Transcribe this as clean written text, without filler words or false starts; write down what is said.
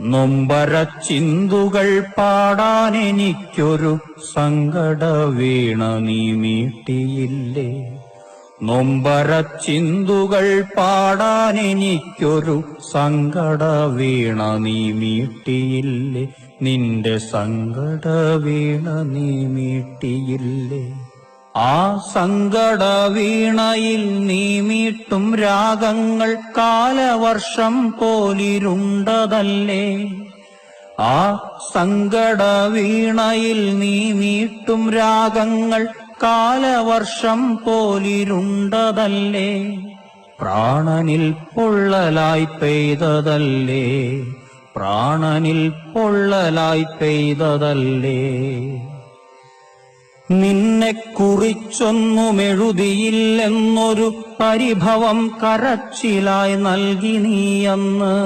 നൊമ്പരച്ചിന്തുകൾ പാടാനെനിക്കൊരു സങ്കടവീണ നീ മീട്ടിയില്ലേ. നൊമ്പരച്ചിന്തുകൾ പാടാനെനിക്കൊരു സങ്കടവീണ നീ മീട്ടിയില്ലേ. നിന്റെ സങ്കടവീണ നീ മീട്ടിയില്ലേ. ആ സങ്കടവീണയിൽ നീ മീട്ടും രാഗങ്ങൾ കാലവർഷം പോലിരുണ്ടതല്ലേ. ആ സങ്കടവീണയിൽ നീ മീട്ടും രാഗങ്ങൾ കാലവർഷം പോലിരുണ്ടതല്ലേ. പ്രാണനിൽ പൊള്ളലായി പെയ്തതല്ലേ, പ്രാണനിൽ പൊള്ളലായി പെയ്തതല്ലേ. നിന്നെക്കുറിച്ചൊന്നുമെഴുതിയില്ലെന്നൊരു പരിഭവം കരച്ചിലായി നൽകി നീയന്ന്.